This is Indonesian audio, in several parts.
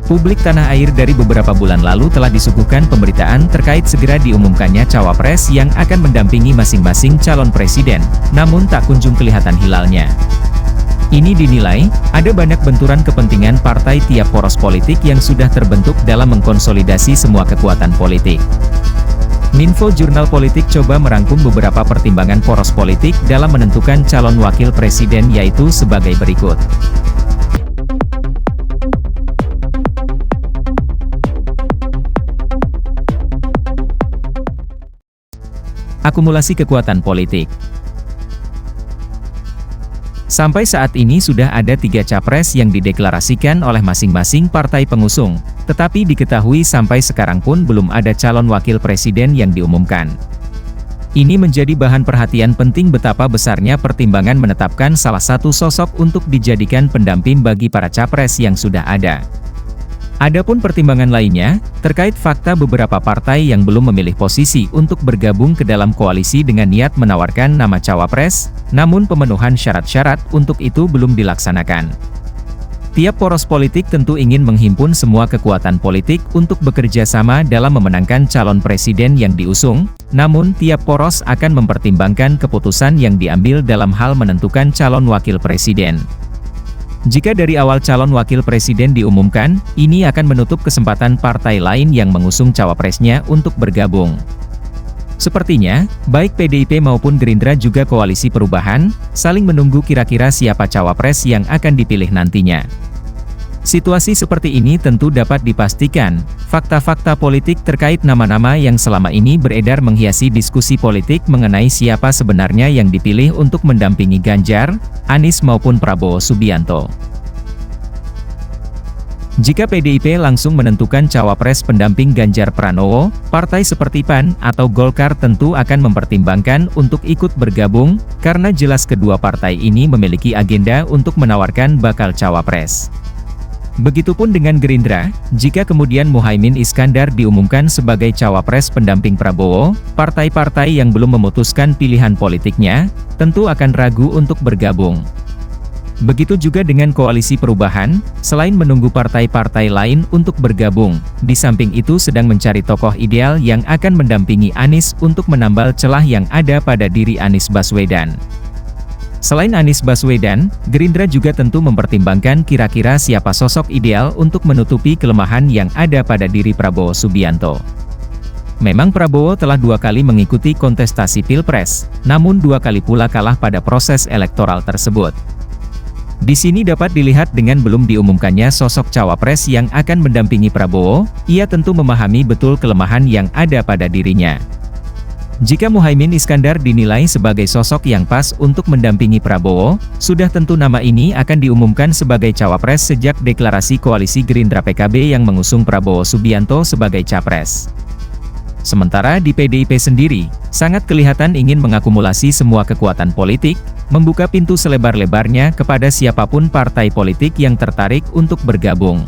Publik tanah air dari beberapa bulan lalu telah disuguhkan pemberitaan terkait segera diumumkannya cawapres yang akan mendampingi masing-masing calon presiden, namun tak kunjung kelihatan hilalnya. Ini dinilai, ada banyak benturan kepentingan partai tiap poros politik yang sudah terbentuk dalam mengkonsolidasi semua kekuatan politik. Minfo Jurnal Politik coba merangkum beberapa pertimbangan poros politik dalam menentukan calon wakil presiden yaitu sebagai berikut. Akumulasi kekuatan politik. Sampai saat ini sudah ada 3 capres yang dideklarasikan oleh masing-masing partai pengusung, tetapi diketahui sampai sekarang pun belum ada calon wakil presiden yang diumumkan. Ini menjadi bahan perhatian penting betapa besarnya pertimbangan menetapkan salah satu sosok untuk dijadikan pendamping bagi para capres yang sudah ada. Adapun pertimbangan lainnya, terkait fakta beberapa partai yang belum memilih posisi untuk bergabung ke dalam koalisi dengan niat menawarkan nama cawapres, namun pemenuhan syarat-syarat untuk itu belum dilaksanakan. Tiap poros politik tentu ingin menghimpun semua kekuatan politik untuk bekerja sama dalam memenangkan calon presiden yang diusung, namun tiap poros akan mempertimbangkan keputusan yang diambil dalam hal menentukan calon wakil presiden. Jika dari awal calon wakil presiden diumumkan, ini akan menutup kesempatan partai lain yang mengusung cawapresnya untuk bergabung. Sepertinya, baik PDIP maupun Gerindra juga Koalisi Perubahan, saling menunggu kira-kira siapa cawapres yang akan dipilih nantinya. Situasi seperti ini tentu dapat dipastikan, fakta-fakta politik terkait nama-nama yang selama ini beredar menghiasi diskusi politik mengenai siapa sebenarnya yang dipilih untuk mendampingi Ganjar, Anies maupun Prabowo Subianto. Jika PDIP langsung menentukan cawapres pendamping Ganjar Pranowo, partai seperti PAN atau Golkar tentu akan mempertimbangkan untuk ikut bergabung, karena jelas kedua partai ini memiliki agenda untuk menawarkan bakal cawapres. Begitupun dengan Gerindra, jika kemudian Muhaimin Iskandar diumumkan sebagai cawapres pendamping Prabowo, partai-partai yang belum memutuskan pilihan politiknya, tentu akan ragu untuk bergabung. Begitu juga dengan Koalisi Perubahan, selain menunggu partai-partai lain untuk bergabung, di samping itu sedang mencari tokoh ideal yang akan mendampingi Anies untuk menambal celah yang ada pada diri Anies Baswedan. Selain Anies Baswedan, Gerindra juga tentu mempertimbangkan kira-kira siapa sosok ideal untuk menutupi kelemahan yang ada pada diri Prabowo Subianto. Memang Prabowo telah 2 kali mengikuti kontestasi Pilpres, namun 2 kali pula kalah pada proses elektoral tersebut. Di sini dapat dilihat dengan belum diumumkannya sosok cawapres yang akan mendampingi Prabowo, ia tentu memahami betul kelemahan yang ada pada dirinya. Jika Muhaimin Iskandar dinilai sebagai sosok yang pas untuk mendampingi Prabowo, sudah tentu nama ini akan diumumkan sebagai cawapres sejak deklarasi koalisi Gerindra-PKB yang mengusung Prabowo Subianto sebagai capres. Sementara di PDIP sendiri, sangat kelihatan ingin mengakumulasi semua kekuatan politik, membuka pintu selebar-lebarnya kepada siapapun partai politik yang tertarik untuk bergabung.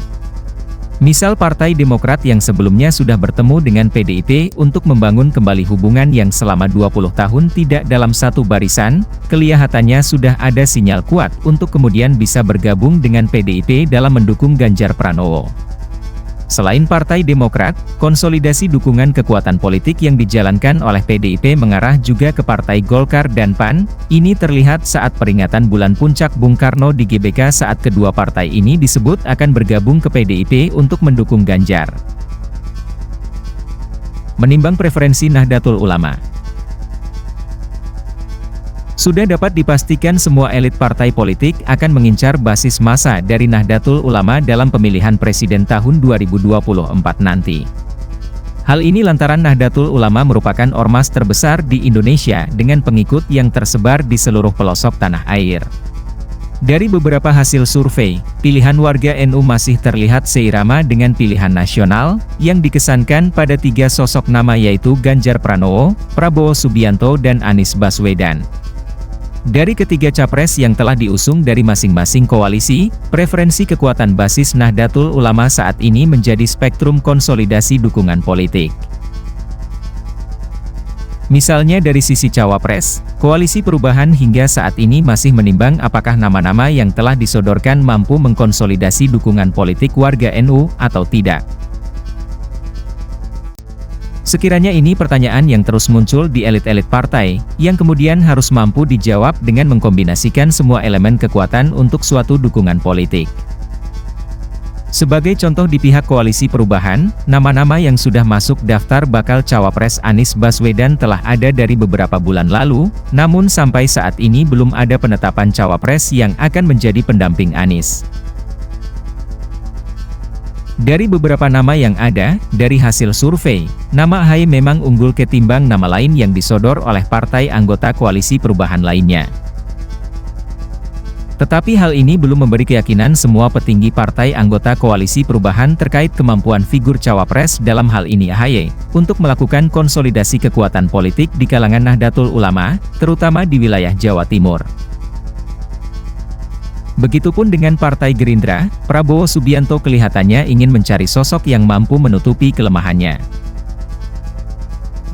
Misal Partai Demokrat yang sebelumnya sudah bertemu dengan PDIP untuk membangun kembali hubungan yang selama 20 tahun tidak dalam satu barisan, kelihatannya sudah ada sinyal kuat untuk kemudian bisa bergabung dengan PDIP dalam mendukung Ganjar Pranowo. Selain Partai Demokrat, konsolidasi dukungan kekuatan politik yang dijalankan oleh PDIP mengarah juga ke Partai Golkar dan PAN. Ini terlihat saat peringatan bulan puncak Bung Karno di GBK saat kedua partai ini disebut akan bergabung ke PDIP untuk mendukung Ganjar. Menimbang preferensi Nahdlatul Ulama. Sudah dapat dipastikan semua elit partai politik akan mengincar basis massa dari Nahdlatul Ulama dalam pemilihan presiden tahun 2024 nanti. Hal ini lantaran Nahdlatul Ulama merupakan ormas terbesar di Indonesia dengan pengikut yang tersebar di seluruh pelosok tanah air. Dari beberapa hasil survei, pilihan warga NU masih terlihat seirama dengan pilihan nasional, yang dikesankan pada 3 sosok nama yaitu Ganjar Pranowo, Prabowo Subianto dan Anies Baswedan. Dari ketiga capres yang telah diusung dari masing-masing koalisi, preferensi kekuatan basis Nahdlatul Ulama saat ini menjadi spektrum konsolidasi dukungan politik. Misalnya dari sisi cawapres, Koalisi Perubahan hingga saat ini masih menimbang apakah nama-nama yang telah disodorkan mampu mengkonsolidasi dukungan politik warga NU atau tidak. Sekiranya ini pertanyaan yang terus muncul di elit-elit partai, yang kemudian harus mampu dijawab dengan mengkombinasikan semua elemen kekuatan untuk suatu dukungan politik. Sebagai contoh di pihak Koalisi Perubahan, nama-nama yang sudah masuk daftar bakal cawapres Anies Baswedan telah ada dari beberapa bulan lalu, namun sampai saat ini belum ada penetapan cawapres yang akan menjadi pendamping Anies. Dari beberapa nama yang ada, dari hasil survei, nama AHY memang unggul ketimbang nama lain yang disodor oleh partai anggota Koalisi Perubahan lainnya. Tetapi hal ini belum memberi keyakinan semua petinggi partai anggota Koalisi Perubahan terkait kemampuan figur cawapres dalam hal ini AHY, untuk melakukan konsolidasi kekuatan politik di kalangan Nahdlatul Ulama, terutama di wilayah Jawa Timur. Begitupun dengan Partai Gerindra, Prabowo Subianto kelihatannya ingin mencari sosok yang mampu menutupi kelemahannya.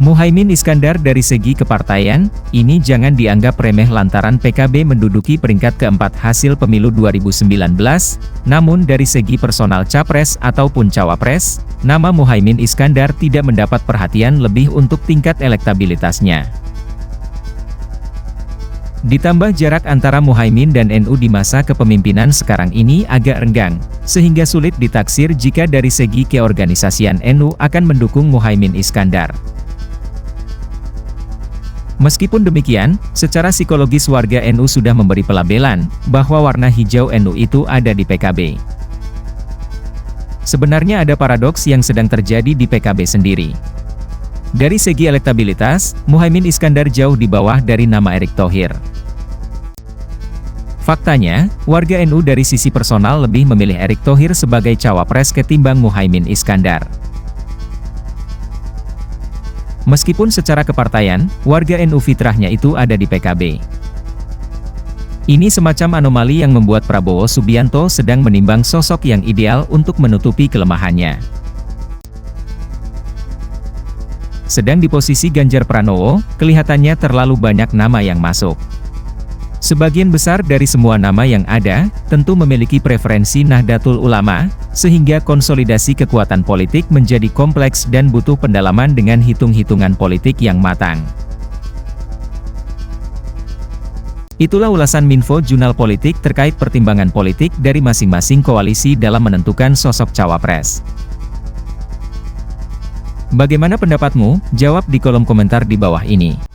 Muhaimin Iskandar dari segi kepartaian, ini jangan dianggap remeh lantaran PKB menduduki peringkat keempat hasil pemilu 2019, namun dari segi personal capres ataupun cawapres, nama Muhaimin Iskandar tidak mendapat perhatian lebih untuk tingkat elektabilitasnya. Ditambah jarak antara Muhaimin dan NU di masa kepemimpinan sekarang ini agak renggang, sehingga sulit ditaksir jika dari segi keorganisasian NU akan mendukung Muhaimin Iskandar. Meskipun demikian, secara psikologis warga NU sudah memberi pelabelan, bahwa warna hijau NU itu ada di PKB. Sebenarnya ada paradoks yang sedang terjadi di PKB sendiri. Dari segi elektabilitas, Muhaimin Iskandar jauh di bawah dari nama Erick Thohir. Faktanya, warga NU dari sisi personal lebih memilih Erick Thohir sebagai cawapres ketimbang Muhaimin Iskandar. Meskipun secara kepartaian, warga NU fitrahnya itu ada di PKB. Ini semacam anomali yang membuat Prabowo Subianto sedang menimbang sosok yang ideal untuk menutupi kelemahannya. Sedang di posisi Ganjar Pranowo, kelihatannya terlalu banyak nama yang masuk. Sebagian besar dari semua nama yang ada, tentu memiliki preferensi Nahdlatul Ulama, sehingga konsolidasi kekuatan politik menjadi kompleks dan butuh pendalaman dengan hitung-hitungan politik yang matang. Itulah ulasan Minfo Jurnal Politik terkait pertimbangan politik dari masing-masing koalisi dalam menentukan sosok cawapres. Bagaimana pendapatmu? Jawab di kolom komentar di bawah ini.